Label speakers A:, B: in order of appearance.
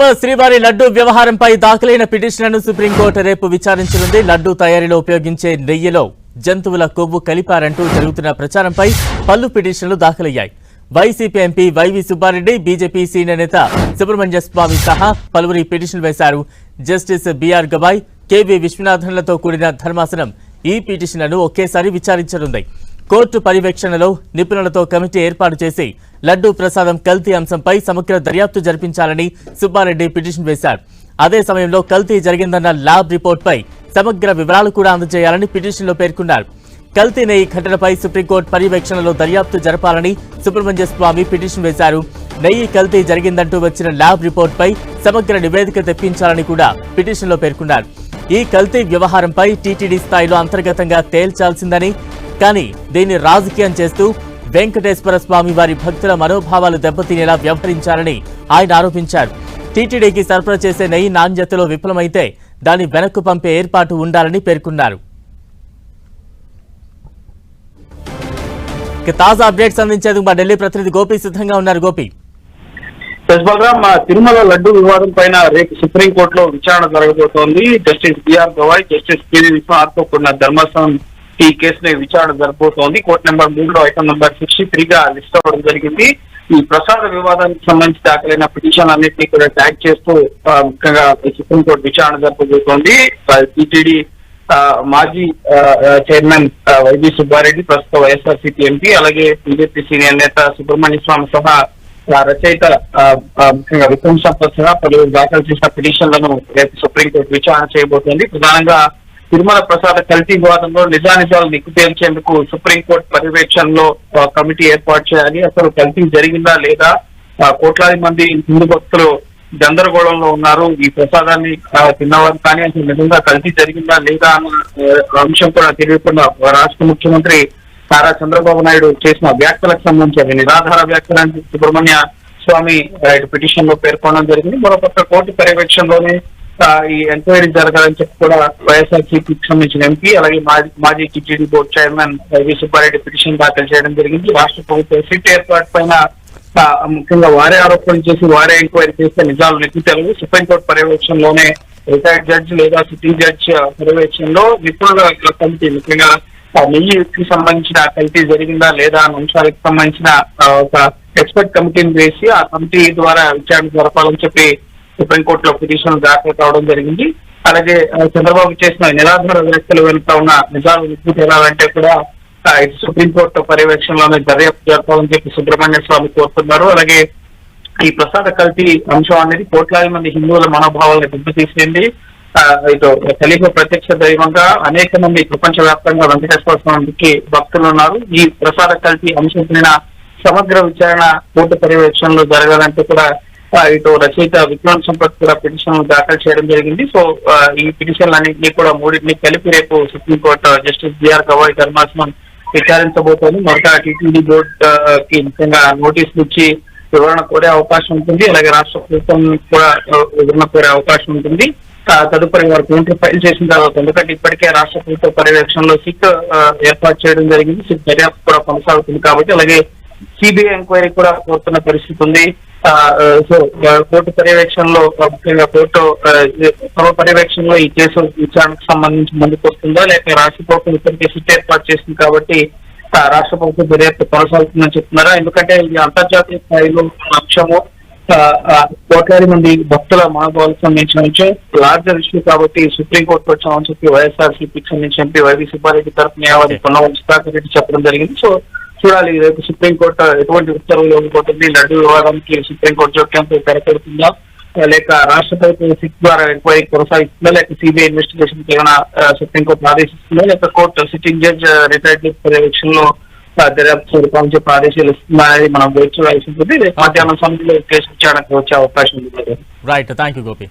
A: తిరుమల శ్రీవారి లడ్డూ వ్యవహారంపై దాఖలైన పిటిషన్లను సుప్రీంకోర్టు రేపు విచారించనుంది. లడ్డూ తయారీలో ఉపయోగించే నెయ్యిలో జంతువుల కొవ్వు కలిపారంటూ జరుగుతున్న ప్రచారంపై పలు పిటిషన్లు దాఖలయ్యాయి. YCP MP Y V Subba Reddy, BJP senior నేత సుబ్రహ్మణ్య స్వామి సహా పలువురు పిటిషన్లు వేశారు. జస్టిస్ బిఆర్ గవాయ్, కేవీ విశ్వనాథన్లతో కూడిన ధర్మాసనం ఈ పిటిషన్లను ఒకేసారి విచారించనుంది. కోర్టు పర్యవేక్షణలో నిపుణులతో కమిటీ ఏర్పాటు చేసి లడ్డూ ప్రసాదం కల్తీ అంశంపై సమగ్ర దర్యాప్తు జరిపించాలని సుబ్బారెడ్డి పిటిషన్ వేశారు. అదే సమయంలో కల్తీ జరిగిందన్న ల్యాబ్ రిపోర్టుపై సమగ్ర వివరాలు కూడా అందజేయాలని పిటిషన్లో పేర్కొన్నారు. కల్తీ నెయ్యి ఘటనపై సుప్రీంకోర్టు పర్యవేక్షణలో దర్యాప్తు జరపాలని సుబ్రహ్మణ్య స్వామి పిటిషన్ వేశారు. నెయ్యి కల్తీ జరిగిందంటూ వచ్చిన ల్యాబ్ రిపోర్టుపై సమగ్ర నివేదిక తెప్పించాలని కూడా పిటిషన్లో పేర్కొన్నారు. ఈ కల్తీ వ్యవహారంపై టీటీడీ స్థాయిలో అంతర్గతంగా తేల్చాల్సిందని, కానీ దీన్ని రాజకీయం చేస్తూ వెంకటేశ్వర స్వామి వారి భక్తుల మనోభావాలు దెబ్బతినేలా వ్యవహరించారని ఆయన ఆరోపించారు. టీటీడీకి సరఫరా చేసే నెయ్యి నాణ్యతలో విఫలమైతే దాన్ని వెనక్కు పంపే ఏర్పాటు ఉండాలని పేర్కొన్నారు. తాజా అప్డేట్స్ అందించేందుకు మా ఢిల్లీ ప్రతినిధి గోపి సిద్ధంగా ఉన్నారు. గోపి,
B: తిరుమల లడ్డు వివాదం పైన రేపు సుప్రీంకోర్టులో విచారణ జరగబోతోంది. Justice B R Gavai, justice K V విశ్వనాథ్తో కూడిన ధర్మాసనం ఈ కేసుని విచారణ జరగబోతోంది. కోర్టు నెంబర్ 3లో ఐటమ్ నెంబర్ 63గా లిస్ట్ అవ్వడం జరిగింది. ఈ ప్రసాద వివాదానికి సంబంధించి దాఖలైన పిటిషన్ అన్నింటినీ కూడా ట్యాగ్ చేస్తూ ముఖ్యంగా సుప్రీంకోర్టు విచారణ జరగబోతోంది. టీటీడీ మాజీ చైర్మన్ వైవి సుబ్బారెడ్డి, ప్రస్తుత వైఎస్ఆర్సీపీ ఎంపీ, అలాగే బీజేపీ సీనియర్ నేత సుబ్రహ్మణ్య స్వామి సహా రచయిత ముఖ్యంగా విక్రమ్ సంపత్ సహా పలువురు దాఖలు చేసిన పిటిషన్లను రేపు సుప్రీంకోర్టు విచారణ చేయబోతోంది. ప్రధానంగా తిరుమల ప్రసాద కల్తీ వివాదంలో నిజానిజాలు నిగ్గు తేల్చేందుకు సుప్రీంకోర్టు పర్యవేక్షణలో కమిటీ ఏర్పాటు చేయాలి. అసలు కల్తీ జరిగిందా లేదా, కోట్లాది మంది హిందూ భక్తులు గందరగోళంలో ఉన్నారు, ఈ ప్రసాదాన్ని తిన్నవారు కానీ అసలు నిజంగా కల్తీ జరిగిందా లేదా అన్న అంశం కూడా తెలియకుండా రాష్ట్ర ముఖ్యమంత్రి నారా చంద్రబాబు నాయుడు చేసిన వ్యాఖ్యలకు సంబంధించి నిరాధార వ్యాఖ్యలని సుబ్రహ్మణ్య స్వామి పిటిషన్ లో పేర్కొనడం జరిగింది. మరోపక్క కోర్టు పర్యవేక్షణలోనే ఈ ఎంక్వైరీ జరగాలని చెప్పి కూడా వైఎస్ఆర్సీపీకి సంబంధించిన ఎంపీ, అలాగే మాజీ TTD board chairman YV Subbareddy petition దాఖలు చేయడం జరిగింది. రాష్ట్ర ప్రభుత్వం సిట్ ఏర్పాటు పైన ముఖ్యంగా వారే ఆరోపణలు చేసి వారే ఎంక్వైరీ చేస్తే నిజాలు నెగ్గుతారు. సుప్రీంకోర్టు పర్యవేక్షణలోనే రిటైర్డ్ జడ్జి లేదా సిట్టింగ్ జడ్జి పర్యవేక్షణలో నిపుణుల కమిటీ ముఖ్యంగా నెయ్యికి సంబంధించిన కల్తీ జరిగిందా లేదా అన్న అంశాలకు సంబంధించిన ఒక ఎక్స్పర్ట్ కమిటీని వేసి ఆ కమిటీ ద్వారా విచారణ జరపాలని చెప్పి సుప్రీంకోర్టులో పిటిషన్ దాఖలు కావడం జరిగింది. అలాగే చంద్రబాబు చేసిన నిరాధార వ్యాఖ్యలు వెనుక ఉన్న నిజాలు నిగ్గు తేలాలంటే కూడా సుప్రీంకోర్టు పర్యవేక్షణలోనే దర్యాప్తు జరపాలని చెప్పి సుబ్రహ్మణ్య స్వామి కోరుతున్నారు. అలాగే ఈ ప్రసాద కల్తీ అంశం అనేది కోట్లాది మంది హిందువుల మనోభావాలను దెబ్బతీసింది. ఇటు కలియుగ ప్రత్యక్ష దైవంగా అనేక మంది ప్రపంచ వ్యాప్తంగా వెంకటేశ్వర స్వామికి భక్తులు ఉన్నారు. ఈ ప్రసాద కల్తీ అంశం పైన సమగ్ర విచారణ కోర్టు పర్యవేక్షణలో జరగాలంటే కూడా ఇటు రచయిత విక్రమ్ సంపత్ కూడా పిటిషన్ దాఖలు చేయడం జరిగింది. సో ఈ పిటిషన్లు అన్నింటినీ కూడా మూడింటిని కలిపి రేపు సుప్రీంకోర్టు జస్టిస్ బిఆర్ గవాయ్ ధర్మాసనం విచారించబోతోంది. మొదట టీటీడీ బోర్డు కి ముఖ్యంగా నోటీసులు ఇచ్చి వివరణ కోరే అవకాశం ఉంటుంది. అలాగే రాష్ట్ర ప్రభుత్వం కూడా వివరణ కోరే అవకాశం ఉంటుంది. తదుపరి వారు కౌంటర్ ఫైల్ చేసిన తర్వాత, ఎందుకంటే ఇప్పటికే రాష్ట్ర ప్రభుత్వ పర్యవేక్షణలో సిట్ ఏర్పాటు చేయడం జరిగింది, సిట్ దర్యాప్తు కూడా కొనసాగుతుంది కాబట్టి, అలాగే సిబిఐ ఎంక్వైరీ కూడా కోరుతున్న పరిస్థితి ఉంది. సో కోర్టు పర్యవేక్షణలో ముఖ్యంగా కోర్టు పర్యవేక్షణలో ఈ కేసు విచారణకు సంబంధించి ముందుకు వస్తుందా, లేక రాష్ట్ర ప్రభుత్వం ఇప్పటికే సిట్ ఏర్పాటు చేసింది కాబట్టి రాష్ట్ర ప్రభుత్వం దర్యాప్తు కొనసాగుతుందని చెప్తున్నారా? ఎందుకంటే ఇది అంతర్జాతీయ స్థాయిలో అంశము, కోట్లాది మంది భక్తుల మనోభావాలకు సంబంధించిన అంశం, లార్జర్ ఇష్యూ కాబట్టి సుప్రీంకోర్టు వచ్చామని చెప్పి వైఎస్ఆర్సీపీకి సంబంధించిన ఎంపీ వైవి సుబ్బారెడ్డి తరఫు న్యాయవాది పొన్నవోలు సుధాకర్ రెడ్డి చెప్పడం జరిగింది. సో చూడాలి రేపు సుప్రీంకోర్టు ఎటువంటి ఉత్తర్వులు ఇవ్వబోతుంది, లడ్డు వివాదానికి సుప్రీంకోర్టు జోక్యంతో తెరకెడుతుందా, లేక రాష్ట్ర ప్రభుత్వం సిట్ ద్వారా ఎంక్వైరీ కొనసాగిస్తుందా, లేక సిబిఐ ఇన్వెస్టిగేషన్ ఏమైనా సుప్రీంకోర్టు ఆదేశిస్తుందా, లేక కోర్టు సిట్టింగ్ జడ్జ్ రిటైర్డ్ పర్యవేక్షణలో దర్యాప్తు జరపాలని చెప్పి ఆదేశాలు ఇస్తుందా అనేది మనం వేచి చూడాల్సి ఉంటుంది. మధ్యాహ్నం సమయంలో కేసు విచారణకు వచ్చే అవకాశం ఉంది.
A: Right, thank you Gopi.